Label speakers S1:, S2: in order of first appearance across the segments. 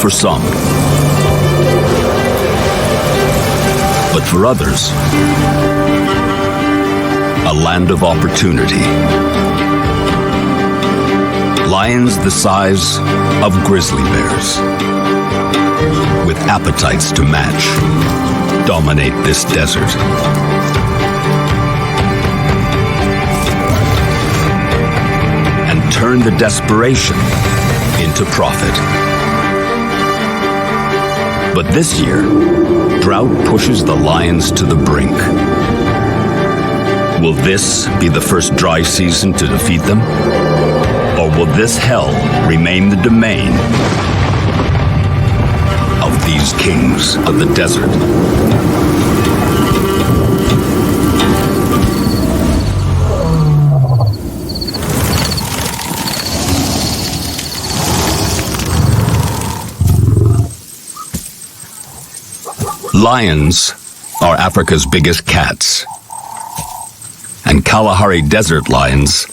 S1: for some. But for others, a land of opportunity. Lions the size of grizzly bears, with appetites to match, dominate this desert. And turn the desperation into profit. But this year, drought pushes the lions to the brink. Will this be the first dry season to defeat them? Or will this hell remain the domain of these kings of the desert? Lions are Africa's biggest cats, and Kalahari desert lions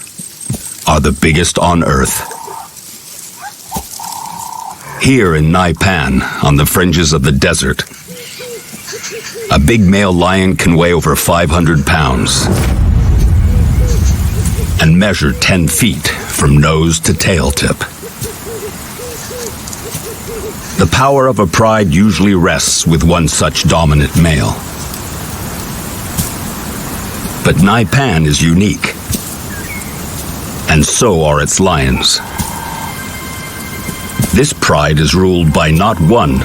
S1: are the biggest on Earth. Here in Nxai Pan, on the fringes of the desert, a big male lion can weigh over 500 pounds and measure 10 feet from nose to tail tip. The power of a pride usually rests with one such dominant male. But Nxai Pan is unique, and so are its lions. This pride is ruled by not one,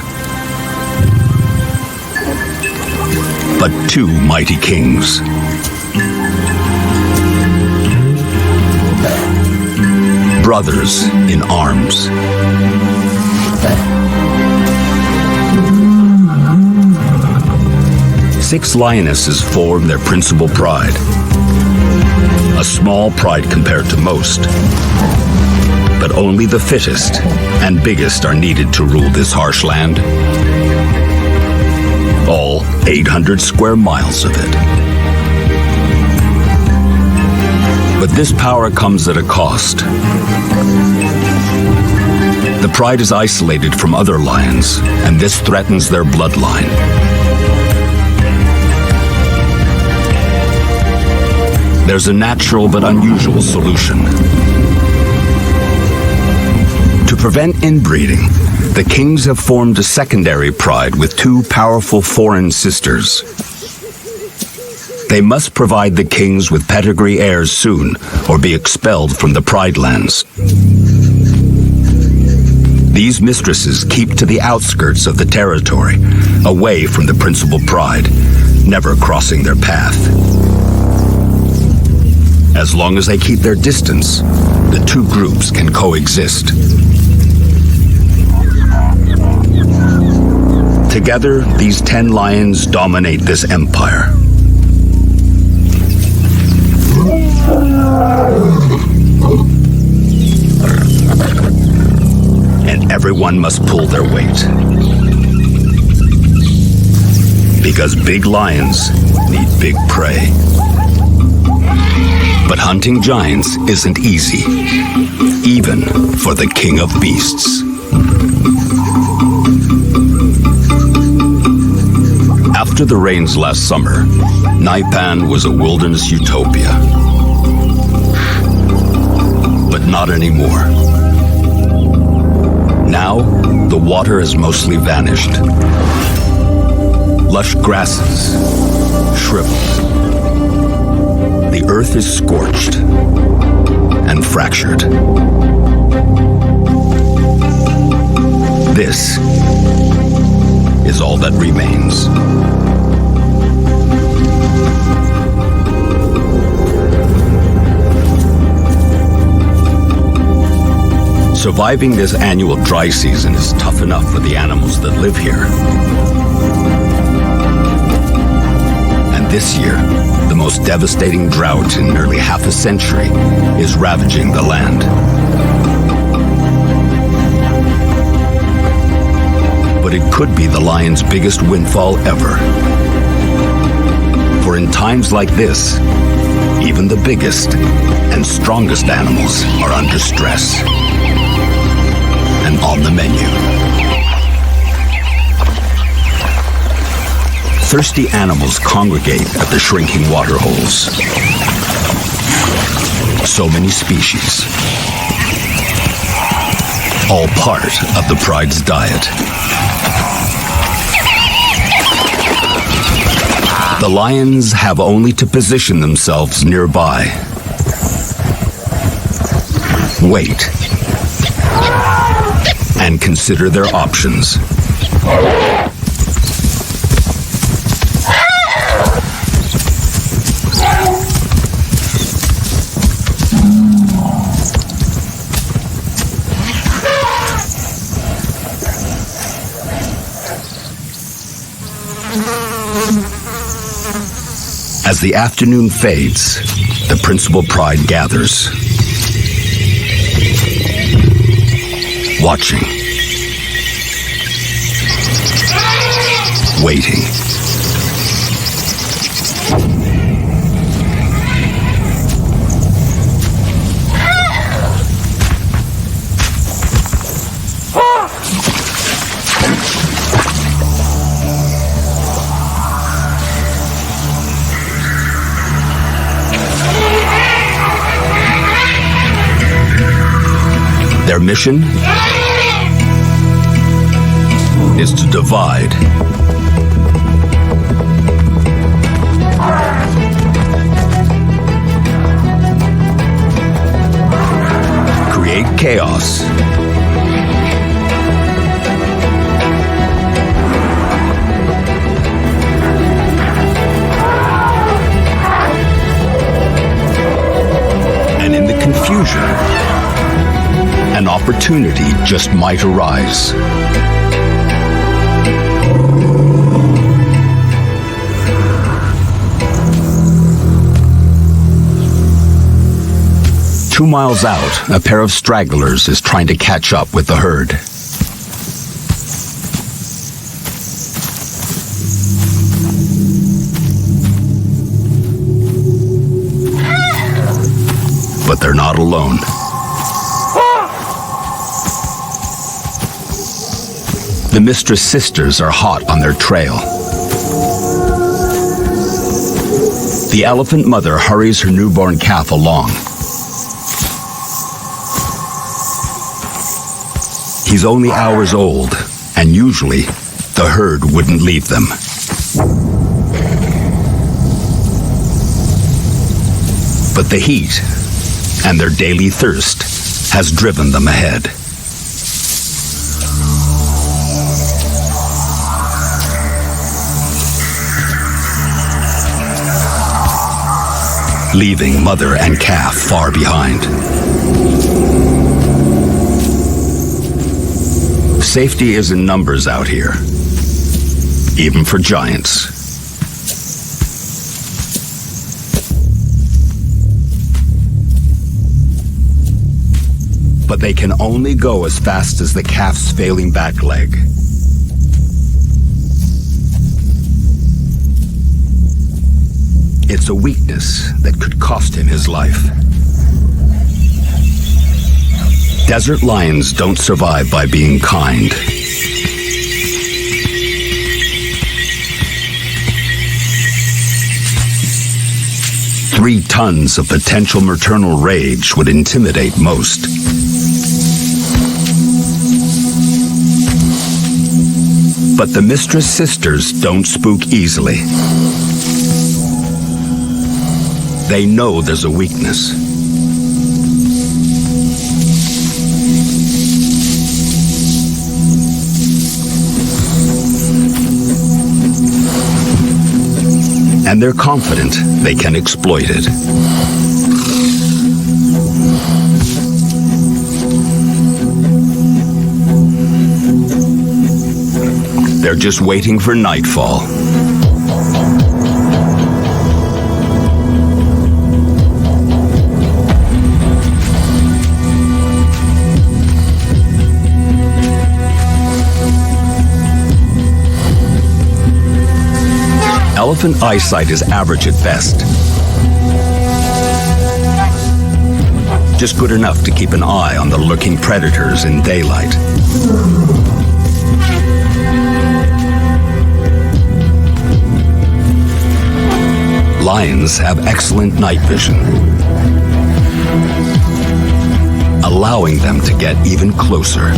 S1: but two mighty kings. Brothers in arms. Six lionesses form their principal pride. A small pride compared to most. But only the fittest and biggest are needed to rule this harsh land. All 800 square miles of it. But this power comes at a cost. The pride is isolated from other lions, and this threatens their bloodline. There's a natural but unusual solution. To prevent inbreeding, the kings have formed a secondary pride with two powerful foreign sisters. They must provide the kings with pedigree heirs soon, or be expelled from the pride lands. These mistresses keep to the outskirts of the territory, away from the principal pride, never crossing their path. As long as they keep their distance, the two groups can coexist. Together, these 10 lions dominate this empire. And everyone must pull their weight. Because big lions need big prey. But hunting giants isn't easy, even for the king of beasts. After the rains last summer, Nxai Pan was a wilderness utopia. But not anymore. Now, the water has mostly vanished. Lush grasses shriveled. The earth is scorched and fractured. This is all that remains. Surviving this annual dry season is tough enough for the animals that live here. And this year, the most devastating drought in nearly half a century is ravaging the land. But it could be the lion's biggest windfall ever. For in times like this, even the biggest and strongest animals are under stress and on the menu. thirsty animals congregate at the shrinking water holes. So many species, all part of the pride's diet. The lions have only to position themselves nearby. Wait. And consider their options. As the afternoon fades, the principal pride gathers, watching, waiting. Their mission is to divide, create chaos, and in the confusion, an opportunity just might arise. Two miles out, a pair of stragglers is trying to catch up with the herd. But they're not alone. The mistress sisters are hot on their trail. The elephant mother hurries her newborn calf along. He's only hours old, and usually the herd wouldn't leave them. But the heat and their daily thirst has driven them ahead. Leaving mother and calf far behind. Safety is in numbers out here, even for giants. But they can only go as fast as the calf's failing back leg. It's a weakness that could cost him his life. Desert lions don't survive by being kind. Three tons of potential maternal rage would intimidate most. But the mistress sisters don't spook easily. They know there's a weakness. And they're confident they can exploit it. They're just waiting for nightfall. Elephant eyesight is average at best. Just good enough to keep an eye on the lurking predators in daylight. Lions have excellent night vision, allowing them to get even closer.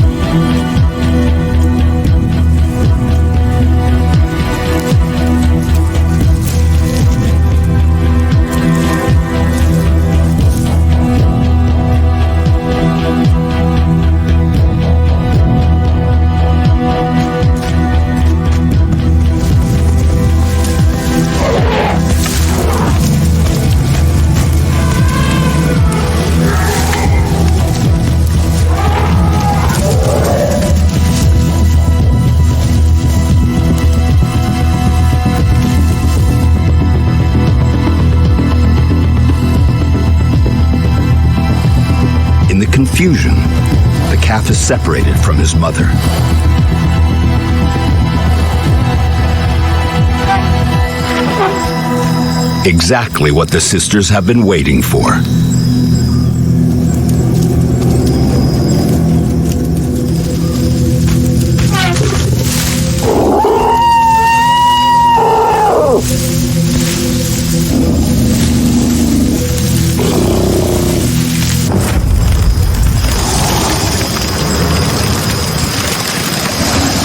S1: Confusion, the calf is separated from his mother. Exactly what the sisters have been waiting for.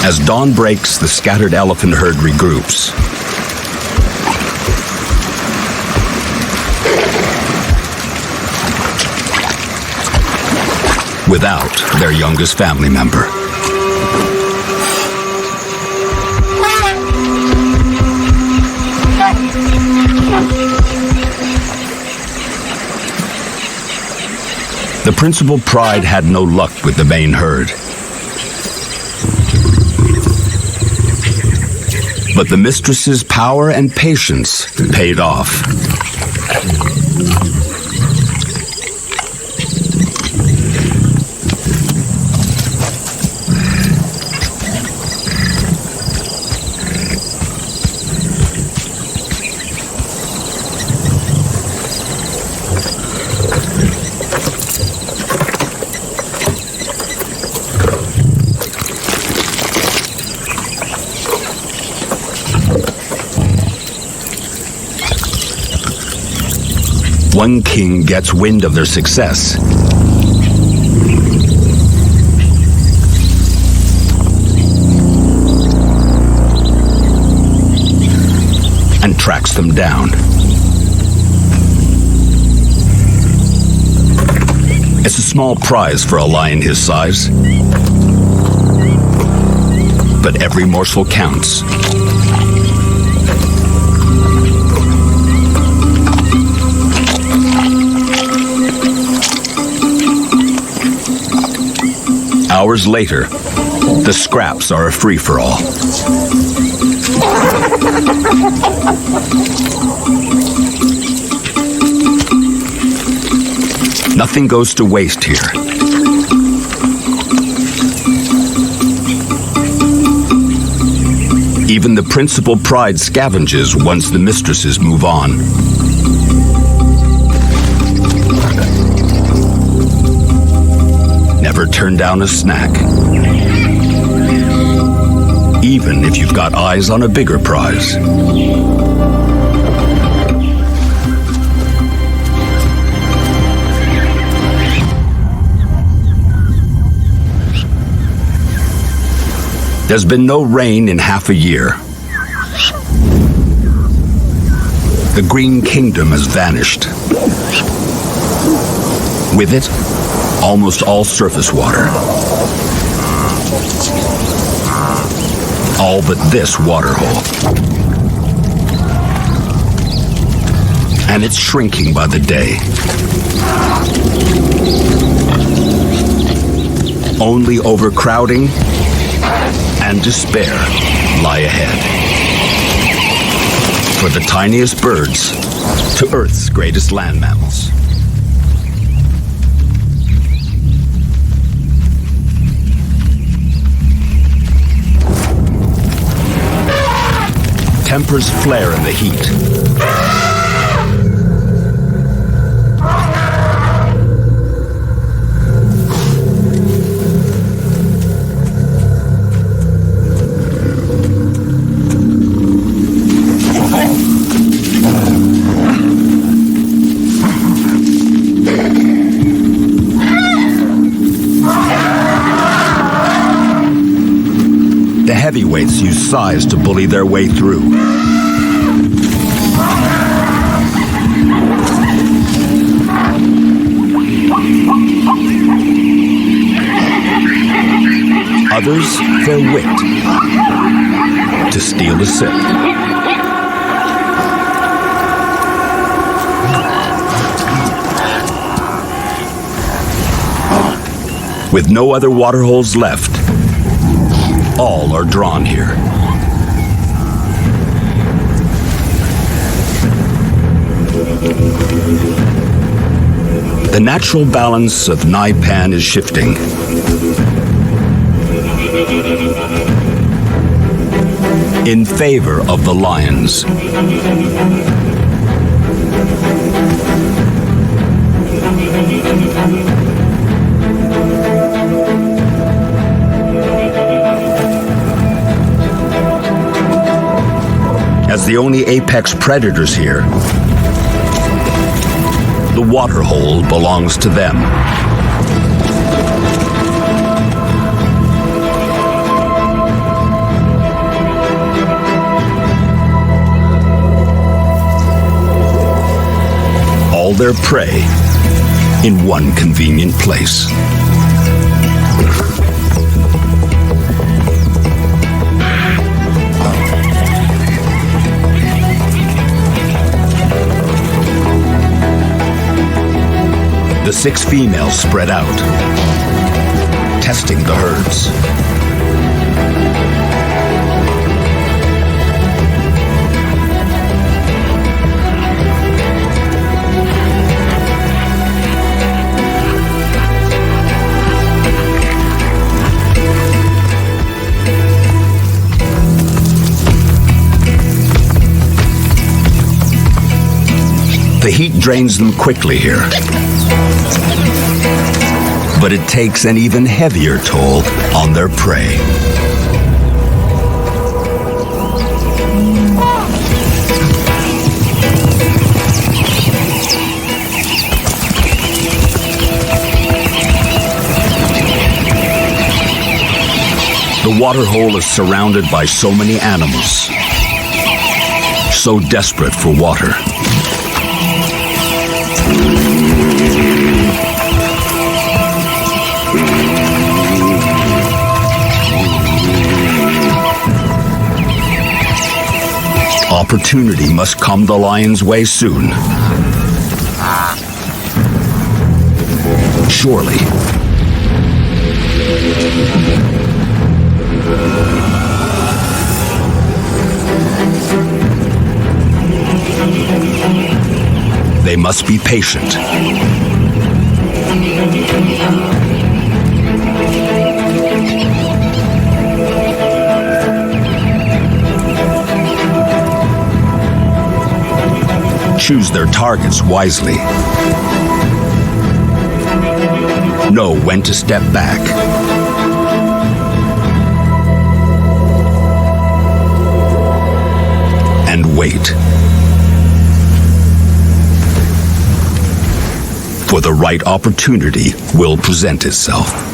S1: As dawn breaks, the scattered elephant herd regroups. Without their youngest family member. The principal pride had no luck with the main herd. But the mistress's power and patience paid off. One king gets wind of their success. And tracks them down. It's a small prize for a lion his size. But every morsel counts. Hours later, the scraps are a free-for-all. Nothing goes to waste here. Even the principal pride scavenges once the mistresses move on. Never turn down a snack. Even if you've got eyes on a bigger prize. There's been no rain in half a year. The Green Kingdom has vanished. With it, almost all surface water. All but this water hole. And it's shrinking by the day. Only overcrowding and despair lie ahead. For the tiniest birds to Earth's greatest land mammals. Tempers flare in the heat. heavyweights use size to bully their way through. Others, their wit, to steal a sip. With no other waterholes left, all are drawn here. The natural balance of Nxai Pan is shifting. In favor of the lions. As the only apex predators here, the waterhole belongs to them. All their prey in one convenient place. The 6 females spread out, testing the herds. The heat drains them quickly here. But it takes an even heavier toll on their prey. The waterhole is surrounded by so many animals, so desperate for water. Opportunity must come the lion's way soon. Surely. They must be patient. Choose their targets wisely. Know when to step back. And wait. For the right opportunity will present itself.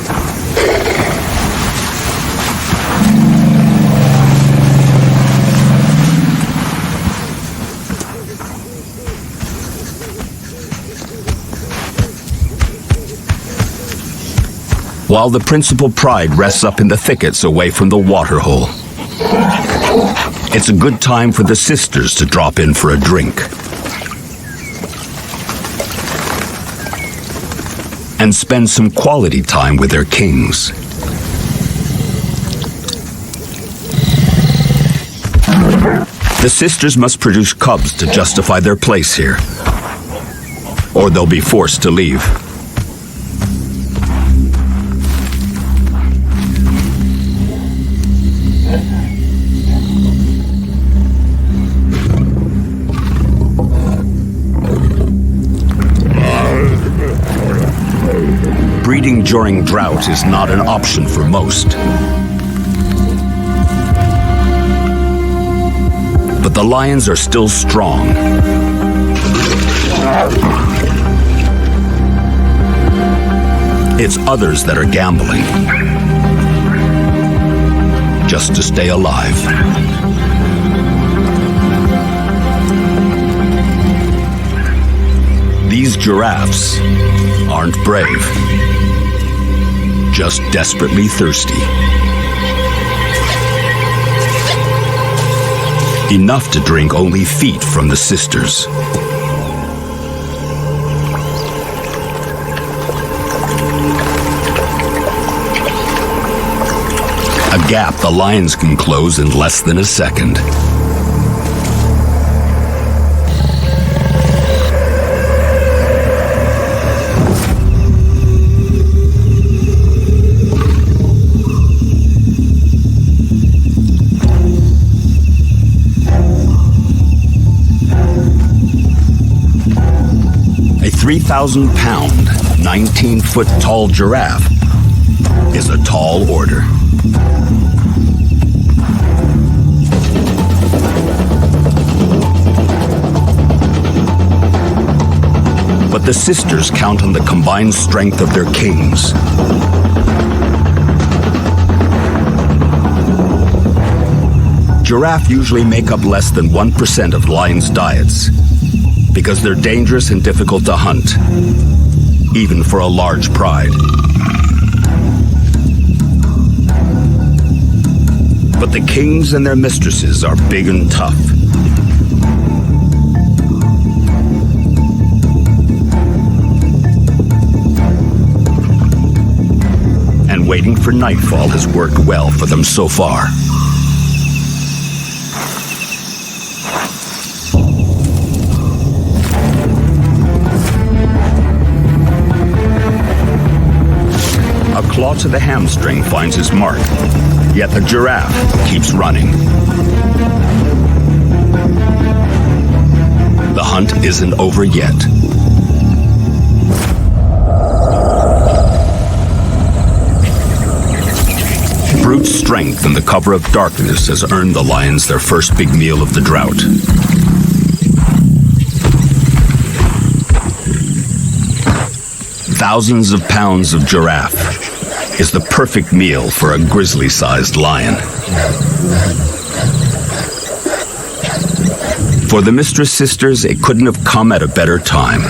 S1: While the principal pride rests up in the thickets away from the waterhole, it's a good time for the sisters to drop in for a drink. And spend some quality time with their kings. The sisters must produce cubs to justify their place here, or they'll be forced to leave. Breeding during drought is not an option for most. But the lions are still strong. It's others that are gambling. just to stay alive. These giraffes aren't brave, just desperately thirsty. Enough to drink only feet from the sisters. A gap the lions can close in less than a second. A 3,000-pound, 19-foot-tall giraffe is a tall order. But the sisters count on the combined strength of their kings. Giraffe usually make up less than 1% of lions' diets because they're dangerous and difficult to hunt, even for a large pride. But the kings and their mistresses are big and tough. And waiting for nightfall has worked well for them so far. A claw to the hamstring finds his mark, yet the giraffe keeps running. The hunt isn't over yet. Brute strength in the cover of darkness has earned the lions their first big meal of the drought. Thousands of pounds of giraffe is the perfect meal for a grizzly-sized lion. For the mistress sisters, it couldn't have come at a better time.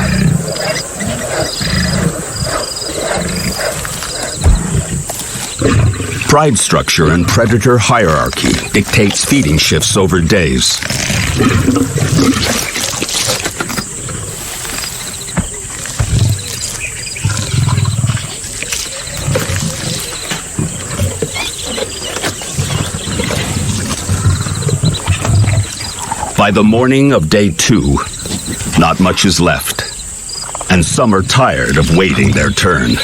S1: Pride structure and predator hierarchy dictates feeding shifts over days. By the morning of day 2, not much is left, and some are tired of waiting their turn.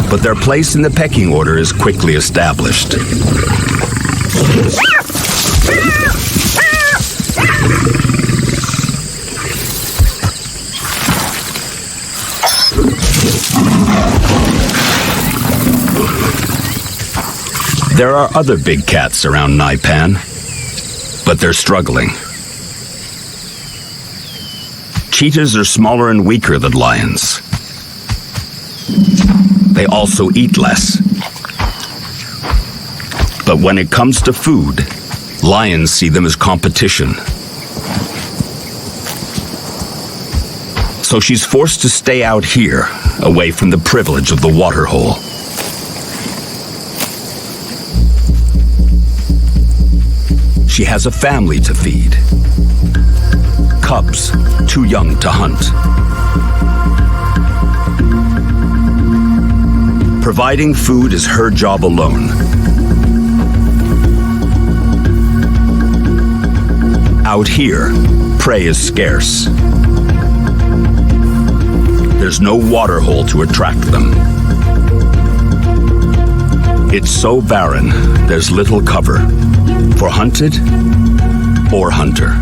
S1: But their place in the pecking order is quickly established. There are other big cats around Nxai Pan, but they're struggling. Cheetahs are smaller and weaker than lions. They also eat less. But when it comes to food, lions see them as competition. So she's forced to stay out here, away from the privilege of the water hole. She has a family to feed. Cubs, too young to hunt. Providing food is her job alone. Out here, prey is scarce. There's no water hole to attract them. It's so barren, there's little cover for hunted or hunter.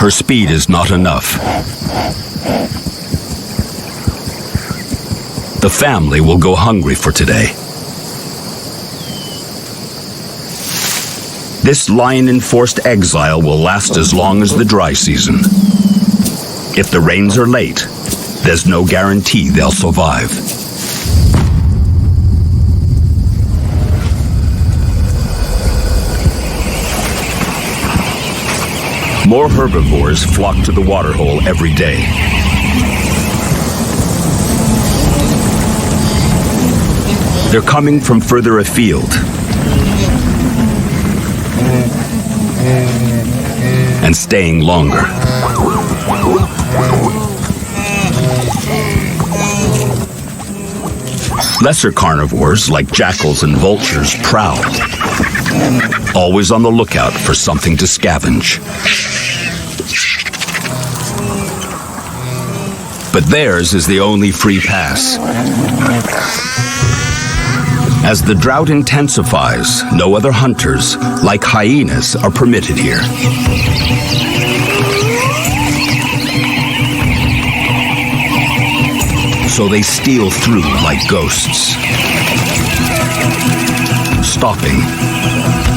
S1: her speed is not enough. The family will go hungry for today. This lion-enforced exile will last as long as the dry season. If the rains are late, there's no guarantee they'll survive. More herbivores flock to the waterhole every day. They're coming from further afield. And staying longer. Lesser carnivores like jackals and vultures prowl, always on the lookout for something to scavenge. But theirs is the only free pass. As the drought intensifies, no other hunters, like hyenas, are permitted here. So they steal through like ghosts. Stopping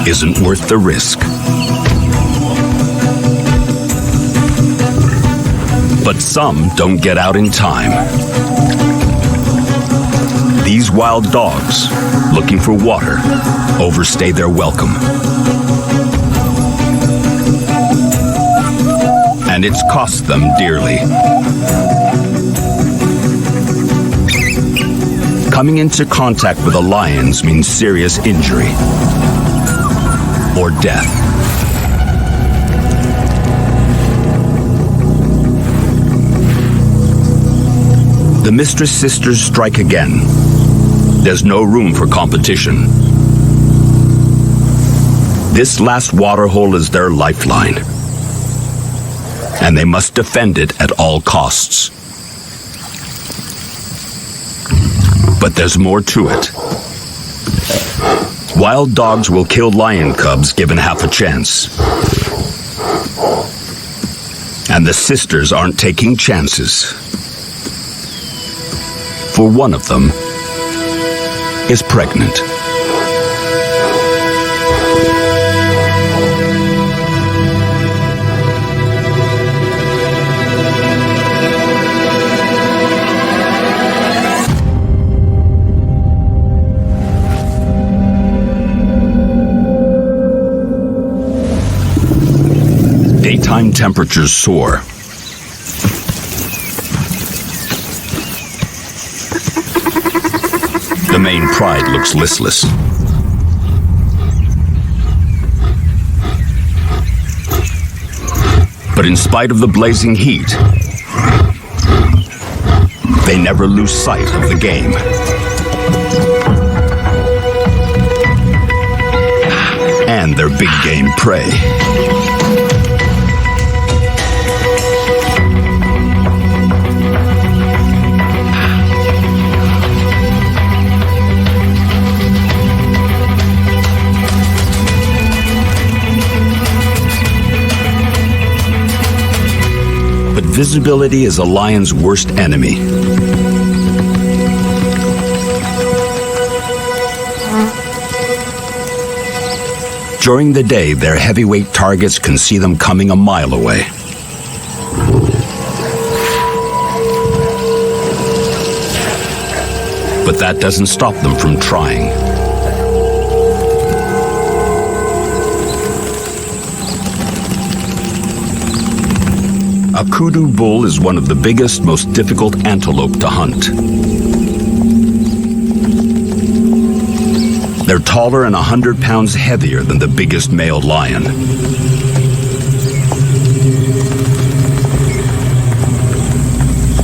S1: isn't worth the risk. But some don't get out in time. These wild dogs, looking for water, overstay their welcome. And it's cost them dearly. Coming into contact with the lions means serious injury or death. The Mistress sisters strike again. There's no room for competition. This last waterhole is their lifeline, and they must defend it at all costs. But there's more to it. Wild dogs will kill lion cubs given half a chance. And the sisters aren't taking chances. For one of them is pregnant. Daytime temperatures soar. The main pride looks listless. But in spite of the blazing heat, they never lose sight of the game. And their big game prey. Visibility is a lion's worst enemy. During the day, their heavyweight targets can see them coming a mile away. But that doesn't stop them from trying. A kudu bull is one of the biggest, most difficult antelope to hunt. They're taller and 100 pounds heavier than the biggest male lion.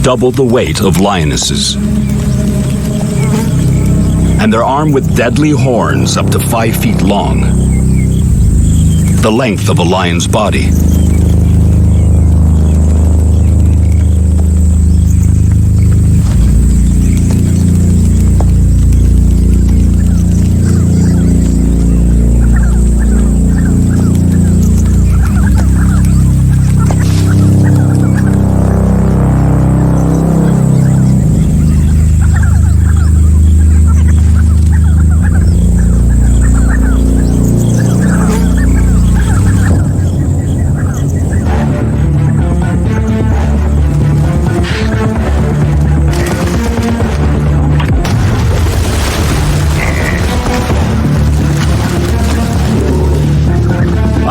S1: Double the weight of lionesses. And they're armed with deadly horns up to 5 feet long, the length of a lion's body.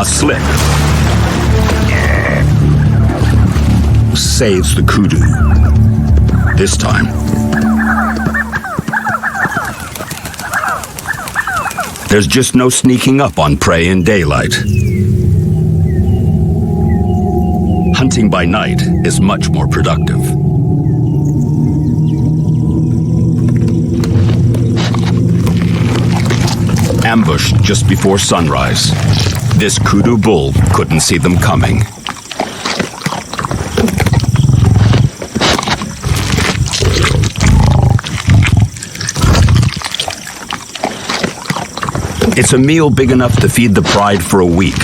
S1: A slip saves the kudu. This time. There's just no sneaking up on prey in daylight. Hunting by night is much more productive. Ambushed just before sunrise, this kudu bull couldn't see them coming. It's a meal big enough to feed the pride for a week.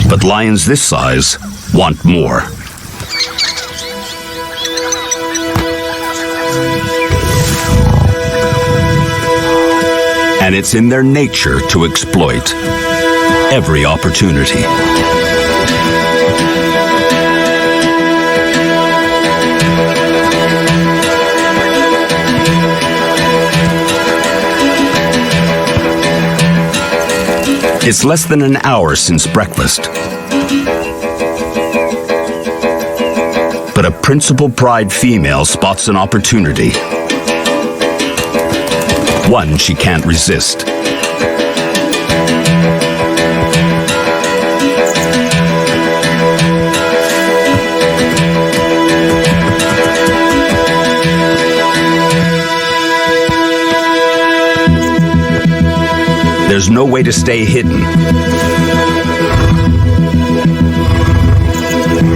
S1: But lions this size want more. And it's in their nature to exploit every opportunity. It's less than an hour since breakfast. But a principal pride female spots an opportunity. One she can't resist. There's no way to stay hidden.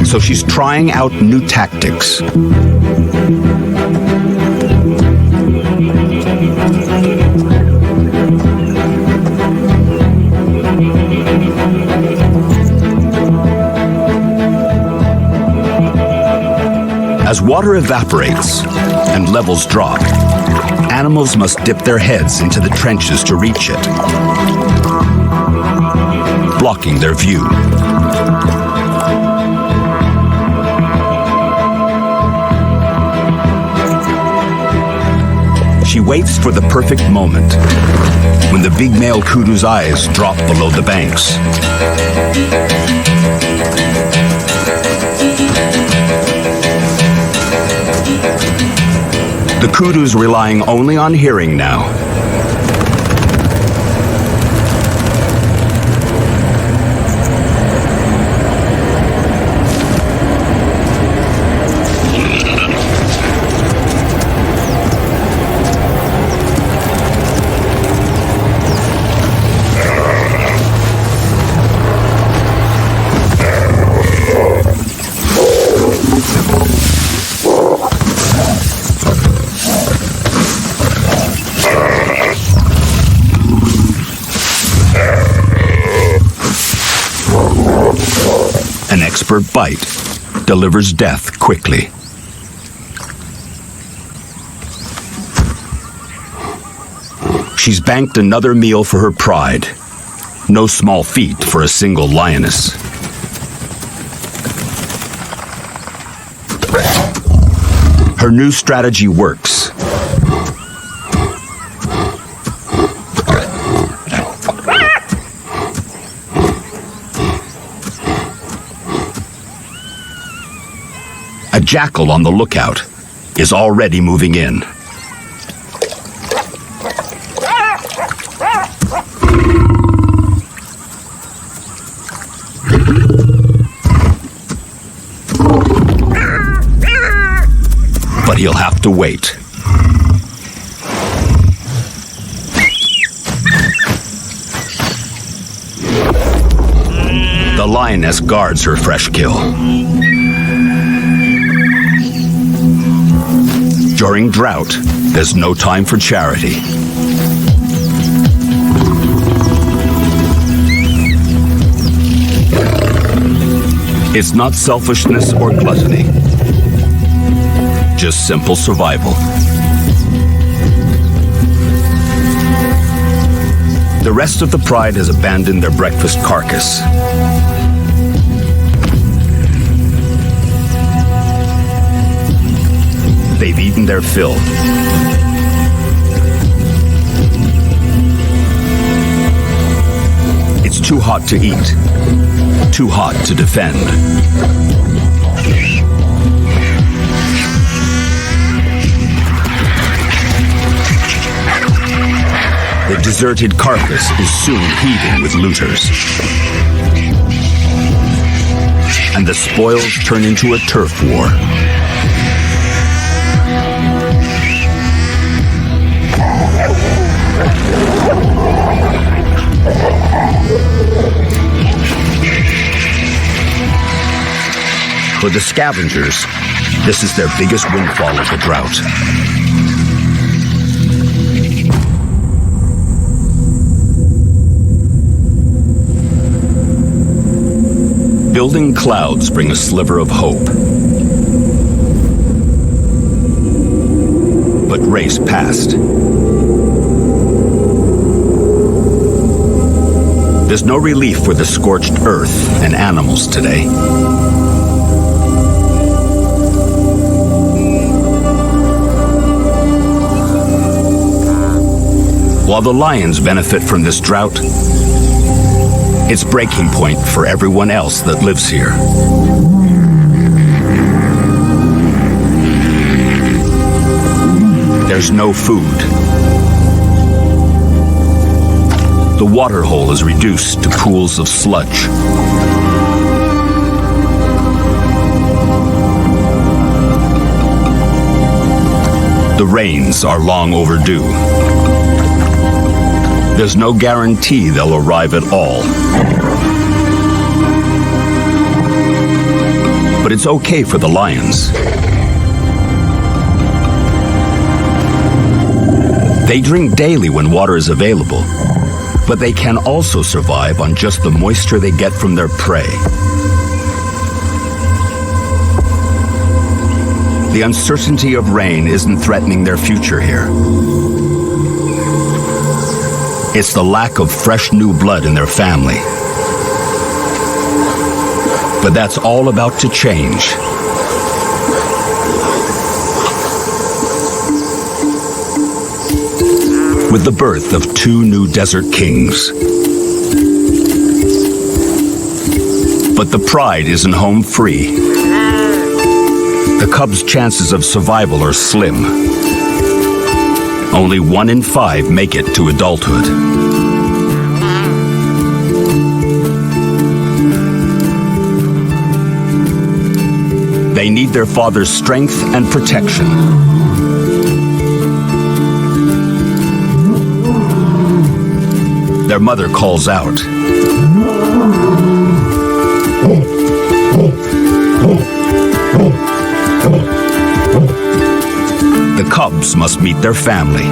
S1: So she's trying out new tactics. As water evaporates and levels drop, animals must dip their heads into the trenches to reach it, blocking their view. She waits for the perfect moment, when the big male kudu's eyes drop below the banks. The kudu's relying only on hearing now. An expert bite delivers death quickly. She's banked another meal for her pride. No small feat for a single lioness. Her new strategy works. A jackal on the lookout is already moving in. But he'll have to wait. The lioness guards her fresh kill. During drought, there's no time for charity. It's not selfishness or gluttony, just simple survival. The rest of the pride has abandoned their breakfast carcass. eaten their fill. It's too hot to eat, too hot to defend. The deserted carcass is soon heaving with looters. And the spoils turn into a turf war. For the scavengers, this is their biggest windfall of the drought. Building clouds bring a sliver of hope. But race past. There's no relief for the scorched earth and animals today. While the lions benefit from this drought, it's breaking point for everyone else that lives here. There's no food. The water hole is reduced to pools of sludge. The rains are long overdue. There's no guarantee they'll arrive at all. But it's okay for the lions. They drink daily when water is available, but they can also survive on just the moisture they get from their prey. The uncertainty of rain isn't threatening their future here. It's the lack of fresh new blood in their family. But that's all about to change. With the birth of 2 new desert kings. But the pride isn't home free. The cubs' chances of survival are slim. Only 1 in 5 make it to adulthood. They need their father's strength and protection. Their mother calls out. The cubs must meet their family.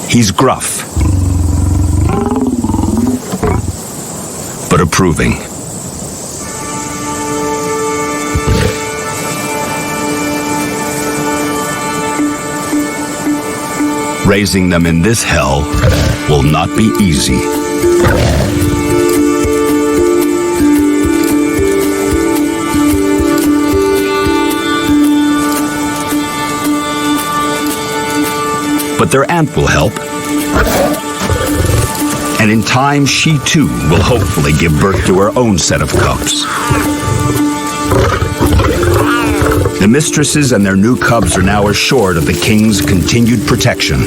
S1: He's gruff, but approving. Raising them in this hell will not be easy. But their aunt will help. And in time, she too will hopefully give birth to her own set of cubs. The mistresses and their new cubs are now assured of the king's continued protection.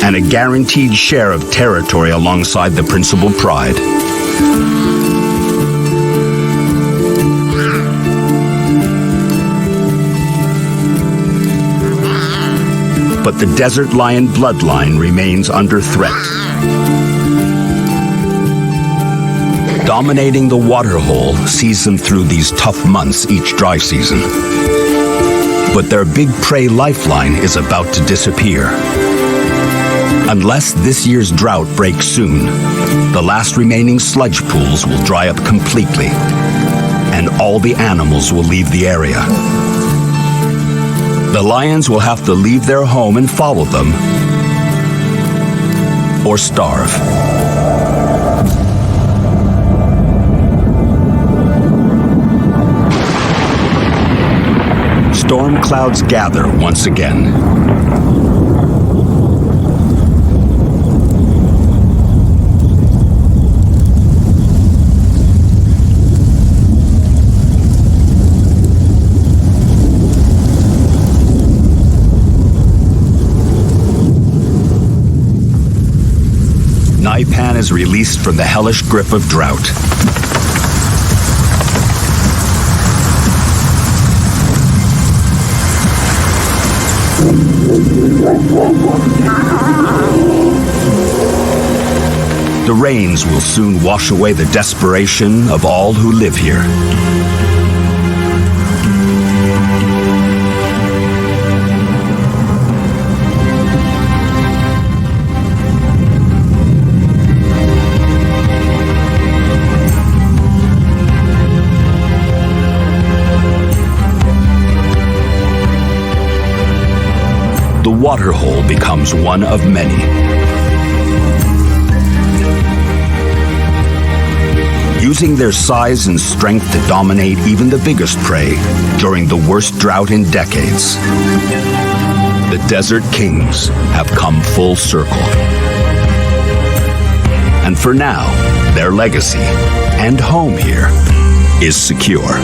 S1: And a guaranteed share of territory alongside the principal pride. But the desert lion bloodline remains under threat. Dominating the waterhole sees them through these tough months each dry season. But their big prey lifeline is about to disappear. Unless this year's drought breaks soon, the last remaining sludge pools will dry up completely, and all the animals will leave the area. The lions will have to leave their home and follow them, or starve. Storm clouds gather once again. Nxai Pan is released from the hellish grip of drought. The rains will soon wash away the desperation of all who live here. The waterhole becomes one of many. Using their size and strength to dominate even the biggest prey during the worst drought in decades, the desert kings have come full circle. And for now, their legacy and home here is secure.